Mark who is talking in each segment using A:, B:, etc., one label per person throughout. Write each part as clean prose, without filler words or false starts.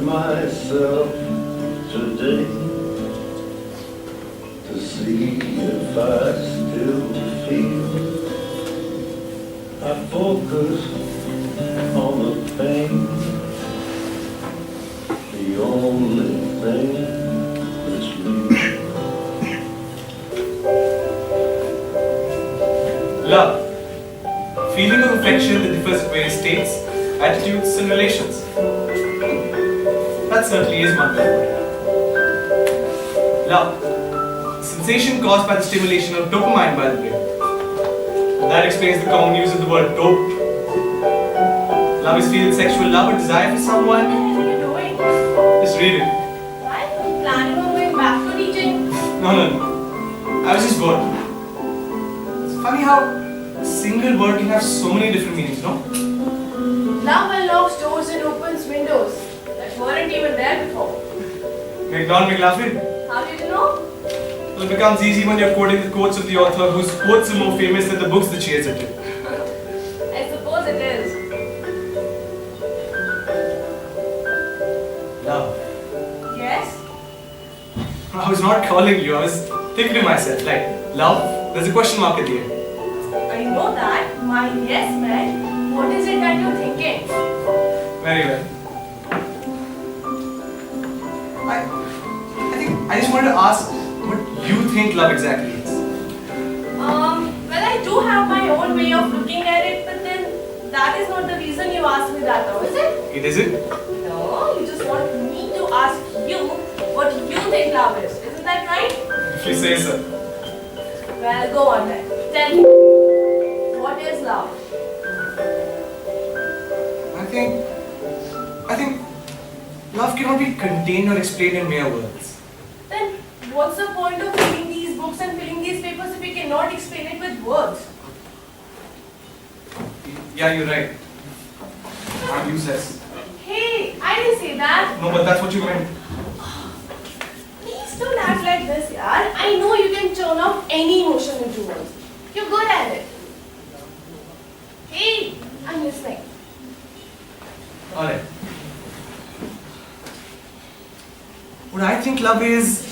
A: myself today to see if I still feel. I focus on the pain, the only thing that's real.
B: Love. Feeling of affection that differs in various states, attitudes, and relations. That certainly is one word. Love. Sensation caused by the stimulation of dopamine by the brain. That explains the common use of the word dope. Love is feeling sexual love or desire for someone.
C: What are you doing?
B: Just read it.
C: Why? Are you planning on going back to teaching?
B: No. I was just bored. It's funny how a single word can have so many different meanings, no?
C: Love unlocks doors and opens windows that weren't even there before.
B: McLaughlin.
C: How did you know?
B: Well, it becomes easy when you're quoting the quotes of the author whose quotes are more famous than the books that she has written.
C: I suppose it is.
B: Love.
C: Yes?
B: I was not calling you, I was thinking to myself, like, love? There's a question mark at the end.
C: I know that. My yes meant, what is it that you're thinking?
B: Very well. I just wanted to ask what you think love exactly is.
C: Well, I do have my own way of looking at it, but then that is not the reason you asked me that now, is it?
B: It isn't?
C: No, you just want me to ask you what you think love is. Isn't that right?
B: If you say so.
C: Well, go on then. Tell me. What is love?
B: I think love cannot be contained or explained in mere words.
C: Then what's the point of reading these books and filling these papers if you cannot explain it with words?
B: Yeah, you're right. I'm useless.
C: Hey, I didn't say that.
B: No, but that's what you meant.
C: Please don't act like this, yaar. I know you can turn off any emotion into words. You're good at it. Hey, I'm listening.
B: Alright. What I think love is,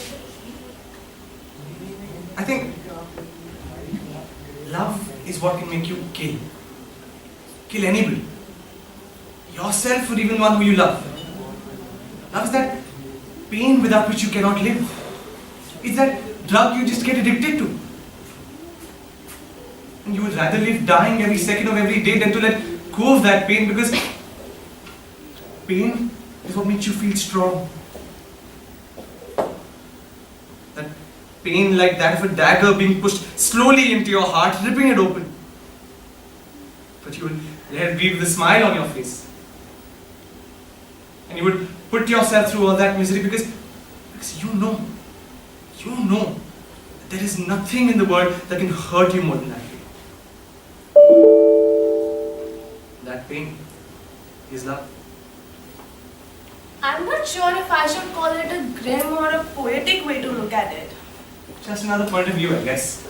B: I think love is what can make you kill anybody, yourself or even one who you love. Love is that pain without which you cannot live. It's that drug you just get addicted to. And you would rather live dying every second of every day than to let go of that pain, because pain is what makes you feel strong. That pain like that of a dagger being pushed slowly into your heart, ripping it open. But you will let it be with a smile on your face. And you would put yourself through all that misery because you know that there is nothing in the world that can hurt you more than that pain. That pain is love.
C: I'm not sure if I should call it a grim or a poetic way to look at it.
B: Just another point of view, I guess.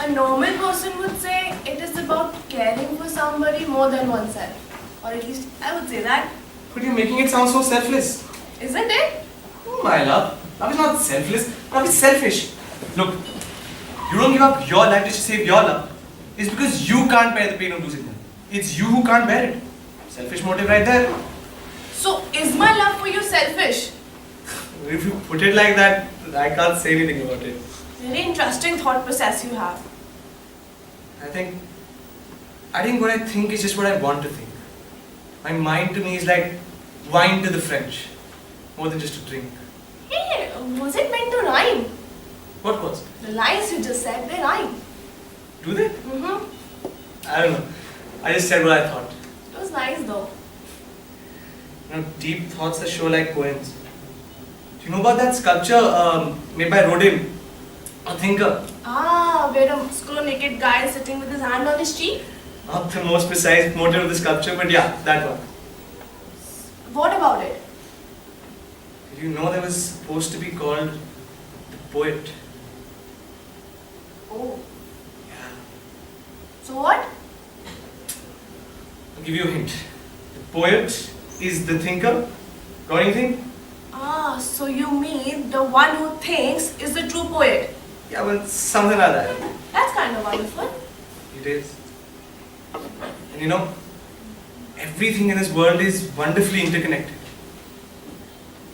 C: A normal person would say it is about caring for somebody more than oneself. Or at least I would say that.
B: But you're making it sound so selfless.
C: Isn't it?
B: Oh, my love. Love is not selfless. Love is selfish. Look, you don't give up your life just to save your love. It's because you can't bear the pain of losing them. It's you who can't bear it. Selfish motive right there.
C: So is my love for you selfish?
B: If you put it like that, I can't say anything about it.
C: Very interesting thought process you have.
B: I think what I think is just what I want to think. My mind to me is like wine to the French, more than just a drink.
C: Hey, was it meant to rhyme?
B: What was?
C: The lines you just said, they rhyme.
B: Do they? I don't know. I just said what I thought.
C: It was nice though.
B: Deep thoughts that show like poems. Do you know about that sculpture made by Rodin, a thinker?
C: Ah, where a muscular naked guy is sitting with his hand on his cheek?
B: Not the most precise motive of the sculpture, but yeah, that one.
C: What about it?
B: Did you know that was supposed to be called the poet?
C: Oh.
B: Yeah.
C: So what?
B: I'll give you a hint. The poet is the thinker, Got anything?
C: Ah, so you mean the one who thinks is the true poet?
B: Yeah, well, something like that.
C: That's kind of wonderful.
B: It is. And you know, everything in this world is wonderfully interconnected.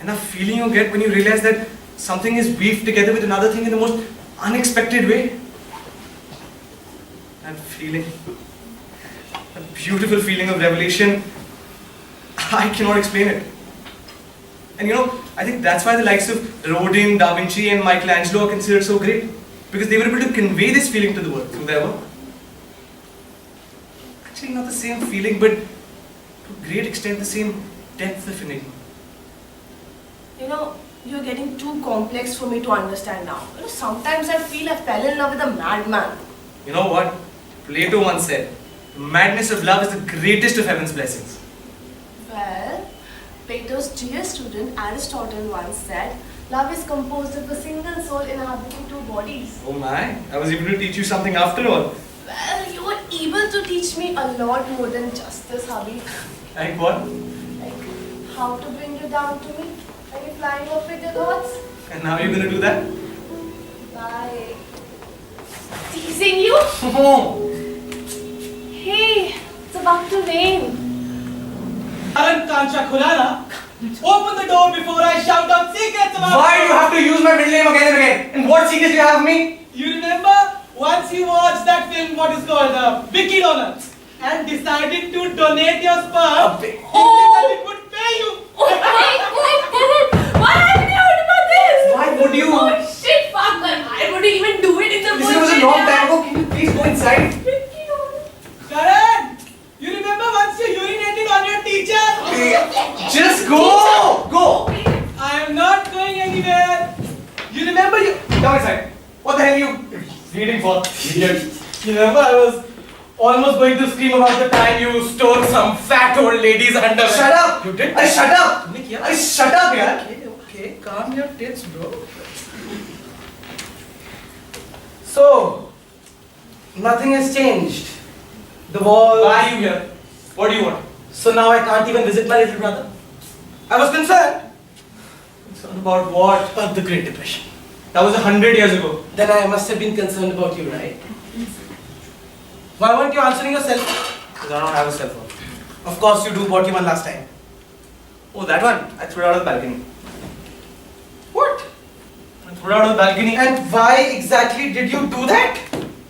B: And the feeling you get when you realize that something is weaved together with another thing in the most unexpected way. That feeling, that beautiful feeling of revelation, I cannot explain it. And you know, I think that's why the likes of Rodin, Da Vinci and Michelangelo are considered so great. Because they were able to convey this feeling to the world through their work. Actually not the same feeling, but to a great extent the same depth of enigma.
C: You know, you're getting too complex for me to understand now. You know, sometimes I feel I fell in love with a madman.
B: You know what? Plato once said, the madness of love is the greatest of heaven's blessings.
C: Well, Plato's dear student Aristotle once said, love is composed of a single soul inhabiting two bodies.
B: Oh my, I was able to teach you something after all.
C: Well, you were able to teach me a lot more than just this, hubby.
B: Like what?
C: Like how to bring you down to me when you're flying off with your thoughts.
B: And now you're gonna do that?
C: By teasing you?
B: Oh.
C: Hey, it's about to rain.
D: Karan Khurana, open the door before I shout out secrets about
B: Why do you have to use my middle name again and again? And what secrets do you have of me?
D: You remember once you watched that film, what is called Vicky Donuts, and decided to donate your sperm, thinking that it would pay you.
C: Why haven't you heard about this?
B: Why would you?
C: Oh shit, fuck, man. Why would you even do it in the
B: This was a long time ago. Can you please go inside?
D: Karan, you remember once you urinated on your teacher?
B: Just go! Go!
D: I am not going anywhere. You remember you?
B: Come inside. What the hell are you reading for? Idiot.
D: You remember I was almost going to scream about the time you stole some fat old lady's underwear.
B: Shut up!
D: You did?
B: I shut up!
D: तुमने किया?
B: I shut up, yaar.
D: Okay, calm your tits, bro.
E: So, nothing has changed. The wall.
B: Why are you here? What do you want?
E: So now I can't even visit my little brother. I was concerned.
B: Concerned about what?
E: About the Great Depression.
B: That was 100 years ago.
E: Then I must have been concerned about you, right? Why weren't you answering your cell phone?
B: Because I don't have a cell phone.
E: Of course you do. Bought you one last time.
B: Oh, that one? I threw it out of the balcony.
E: What?
B: I threw it out of the balcony
E: And why exactly did you do that?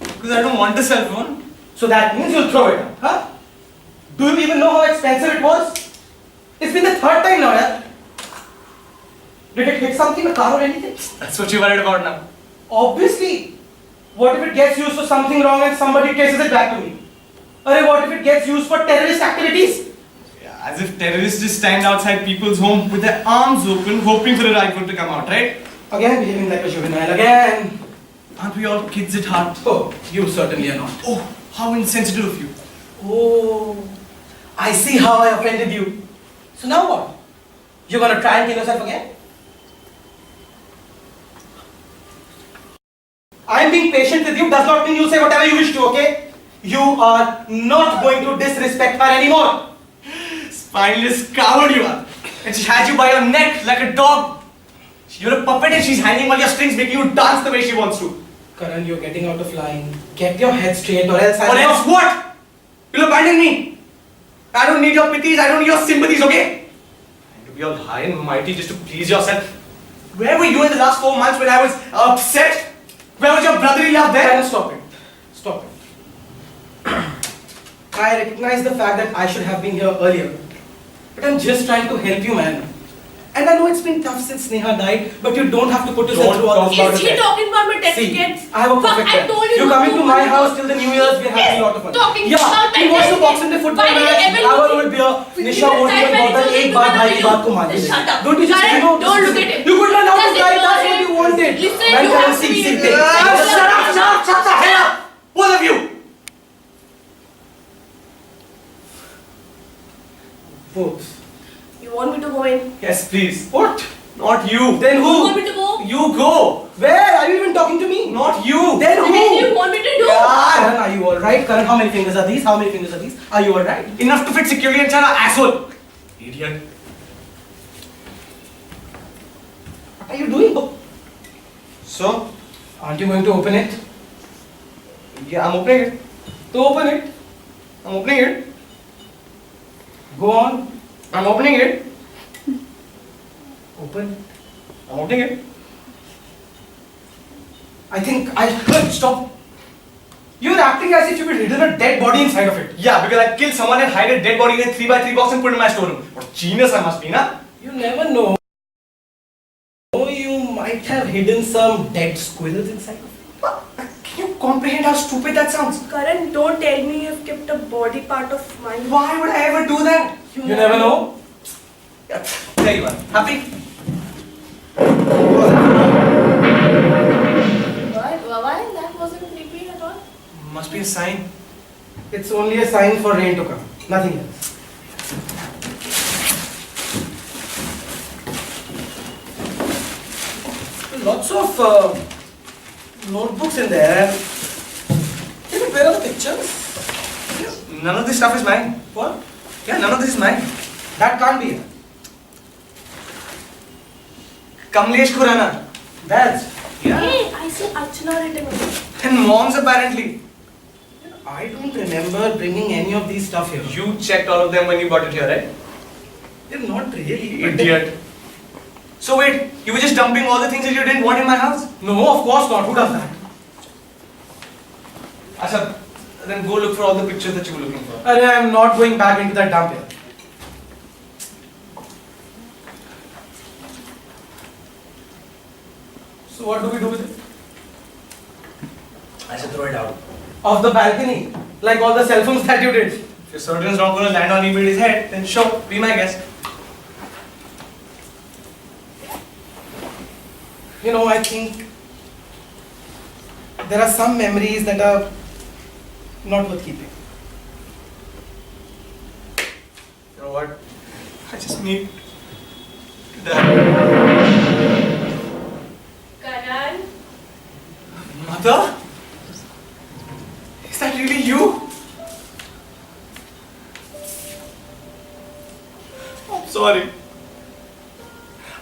B: because I don't want a cell phone.
E: So that means you'll throw it out, huh? Do you even know how expensive it was? It's been the third time now, yeah? Did it hit something, a car or anything?
B: That's what you're worried about now.
E: Obviously. What if it gets used for something wrong and somebody traces it back to me? Or what if it gets used for terrorist activities?
B: Yeah, as if terrorists just stand outside people's home with their arms open, hoping for a rifle to come out, right?
E: Again behaving like a juvenile, again.
B: Aren't we all kids at heart?
E: Oh, you certainly are not.
B: Oh, how insensitive of you.
E: Oh, I see how I offended you. So now what? You're gonna try and kill yourself again? I'm being patient with you does not mean you say whatever you wish to, okay? You are not going to disrespect her anymore.
B: Spineless coward you are. And she has you by your neck like a dog. You're a puppet and she's hanging on your strings, making you dance the way she wants to.
E: Karan, you're getting out of line. Get your head straight or else
B: Or else what? You'll abandon me. I don't need your pities, I don't need your sympathies, okay? And to be all high and mighty just to please yourself. Where were you in the last 4 months when I was upset? Where was your brotherly love there?
E: Karan, stop it. Stop it. I recognize the fact that I should have been here earlier. But I'm just trying to help you, man. And I know it's been tough since Sneha died, but you don't have to put yourself
B: Don't
E: through all this.
B: talk
C: Is he talking about my test tickets?
E: I have a
C: Fuck,
E: perfect
C: I
E: plan.
C: told you
E: You're
C: not
E: coming
C: to
E: to my
C: open
E: house
C: the
E: till the New Year's. We're having a lot of fun.
C: Talking
E: Yeah,
C: about
E: we
C: my
E: watched the
C: test
E: boxing day
C: tickets.
E: football
C: Why did you
E: match.
C: ever
E: Our
C: look
E: old
C: at-
E: beer. Nisha
C: Even
E: won't
C: time
E: even
C: when
E: bother.
C: it
E: Ek
C: was
E: baat
C: in
E: bhai ki
C: the
E: baat ko
C: video.
E: maan le.
C: Shut up.
E: Don't you just,
C: Karan,
E: you know,
C: don't look at him.
E: You could learn how to
C: Just
E: fly.
C: ignore
E: That's what
C: him.
E: you wanted.
C: Listen,
E: Man,
C: you
E: Karan,
C: have to
E: see,
C: be
E: see,
C: with
E: take.
C: me.
B: Shut the hell up! Both of you!
E: Both.
C: You want me to go in?
B: Yes, please. What? Not you.
E: Then
C: You
E: who?
C: want me to go?
B: You go.
E: Where? Are you even talking to me?
B: Not you.
E: Then
C: What do you
E: who?
C: want me to do?
E: Karan, are you alright? Karan, how many fingers are these? How many fingers are these? Are you alright?
B: Enough to fit securely inside our asshole. Idiot.
E: So, aren't you going to open it? Yeah, I'm opening it. So open it. I'm opening it. Go on. I'm opening it. Open. I'm opening it. I think stop. You're acting as if you had hidden a dead body inside of it.
B: Yeah, because I killed someone and hide a dead body in a 3x3 box and put it in my storeroom. What genius I must be, na?
E: You never know. You might have hidden some dead squirrels inside of it.
B: Can you comprehend how stupid that sounds?
C: Karan, don't tell me you've kept a body part of mine.
B: Why would I ever do that?
E: You never know.
B: Yeah, there you are. Happy?
C: Why? That wasn't creepy at all.
B: Must be a sign.
E: It's only a sign for rain to come. Nothing else. Lots of notebooks in there. Where are the pictures?
B: None of this stuff is mine.
E: What?
B: Yeah, none of this is mine.
E: That can't be it.
B: Kamlesh Khurana.
E: That's.
B: Yeah.
C: Hey, I see Arjun written on it.
B: And mom's apparently.
E: I don't remember bringing any of these stuff here.
B: You checked all of them when you brought it here, right?
E: They're not really.
B: Idiot. So wait, you were just dumping all the things that you didn't want in my house?
E: No, of course not. Who does that?
B: Asha, then go look for all the pictures that you were looking for.
E: I'm not going back into that dump here. So what do we do with it?
B: I should throw it out.
E: Off the balcony, like all the cell phones that you did.
B: If you're certain it's not going to land on anybody's head, then sure, be my guest.
E: You know, I think there are some memories that are not worth keeping.
B: You know what? I just need to die.
C: Karan?
B: Mother? Is that really you? I'm sorry.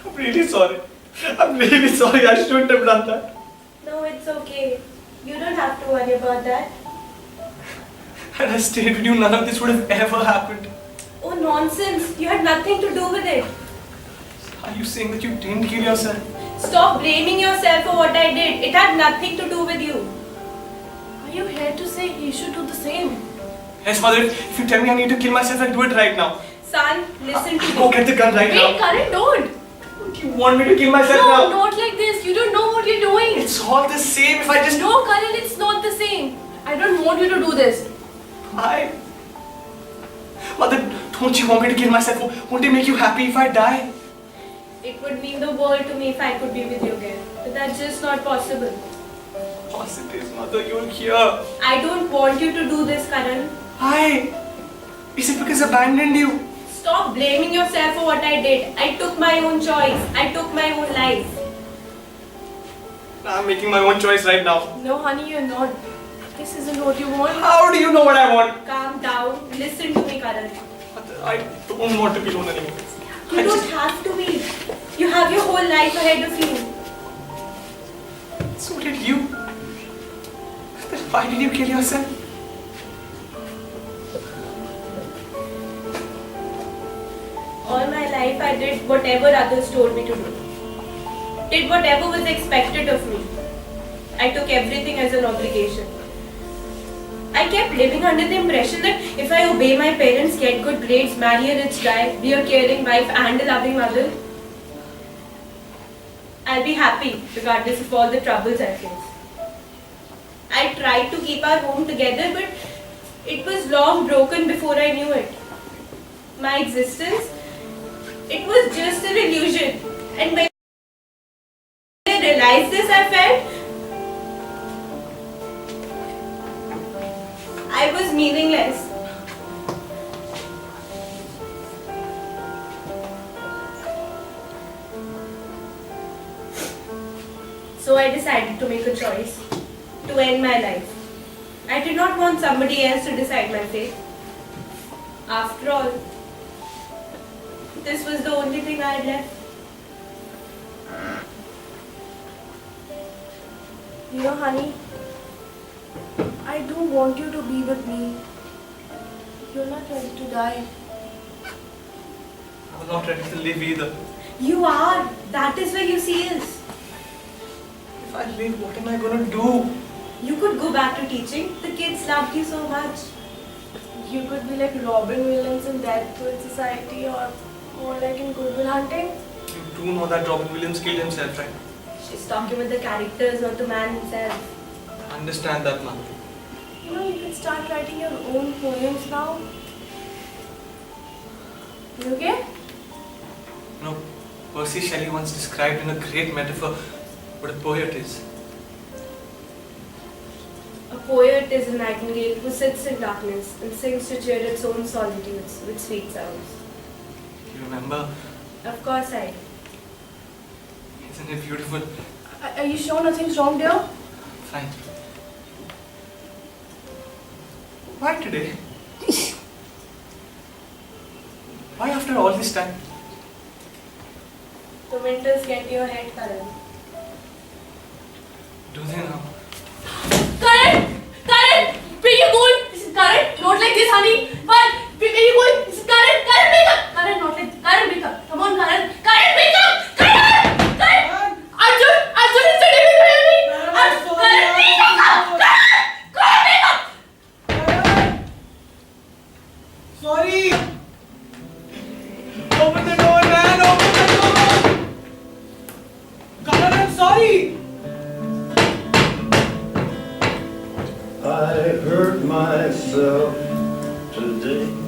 B: I'm really sorry. I'm really sorry. I shouldn't have done that.
C: No, it's okay. You don't have to worry about that.
B: Had I stayed with you, none of this would have ever happened.
C: Oh, nonsense. You had nothing to do with it.
B: Are you saying that you didn't kill yourself?
C: Stop blaming yourself for what I did. It had nothing to do with you. Are you here to say he should do the same?
B: Yes, mother. If you tell me I need to kill myself, I'll do it right now.
C: Son, listen to me.
B: Go get the gun right now.
C: Wait, Karan, don't.
B: You want me to kill myself
C: No,
B: now?
C: not like this. You don't know what you're doing.
B: It's all the same if I just...
C: No, Karan, it's not the same. I don't want you to do this.
B: Why? Mother, don't you want me to kill myself? Won't it make you happy if I die?
C: It would mean the world to me if I could be with you again. But that's just not possible.
B: Yes, it is, Mother. You're here.
C: I don't want you to do this, Karan.
B: Why? Is it because I abandoned you?
C: Stop blaming yourself for what I did. I took my own choice. I took my own life.
B: I'm making my own choice right now.
C: No, honey, you're not. This isn't what you want.
B: How do you know what I want?
C: Calm down. Listen to me, Karan.
B: Mother, I don't want to be alone anymore.
C: You don't have to be. You have your whole life ahead of you.
B: So did you. Then why did you kill yourself?
C: All my life I did whatever others told me to do. Did whatever was expected of me. I took everything as an obligation. I kept living under the impression that if I obey my parents, get good grades, marry a rich guy, be a caring wife and a loving mother, I'll be happy regardless of all the troubles I face. I tried to keep our home together, but it was long broken before I knew it. My existence, it was just an illusion. And when I realized this, I felt I was meaningless. So I decided to make a choice to end my life. I did not want somebody else to decide my fate. After all, this was the only thing I had left. You know, honey, I do want you to be with me. You're not ready to die.
B: I'm not ready to live either.
C: You are. That is where you see us.
B: If I live, what am I gonna do?
C: You could go back to teaching. The kids loved you so much. You could be like Robin Williams in Death to Society or like in Good Will Hunting.
B: You do know that Robin Williams killed himself, right?
C: She's talking with the characters, not the man himself.
B: I understand that now.
C: You know, you could start writing your own poems now. You okay?
B: No, Percy Shelley once described in a great metaphor what a poet is.
C: A poet is a nightingale who sits in darkness and sings to cheer its own solitudes with sweet sounds.
B: Do you remember?
C: Of course I do.
B: Isn't it beautiful?
C: Are you sure nothing's wrong, dear?
B: Fine. Why today? Why after all this time?
C: The winters get to your head, Karan.
B: Do they now?
F: Karan! Karan! Where you going? Listen, Karan, not like this, honey. But where you going? Listen, Karan, Karan, wake up! Karan, not like Karan, wake up. Come on, Karan. Karan, wake up! Karan! Karan! Arjun! Arjun is sitting behind me! Arjun! Karan, wake up! Karan! Karan, wake up!
D: Karan! Sorry! Open the door, man! Open the door! Karan, I'm sorry!
A: I hurt myself today.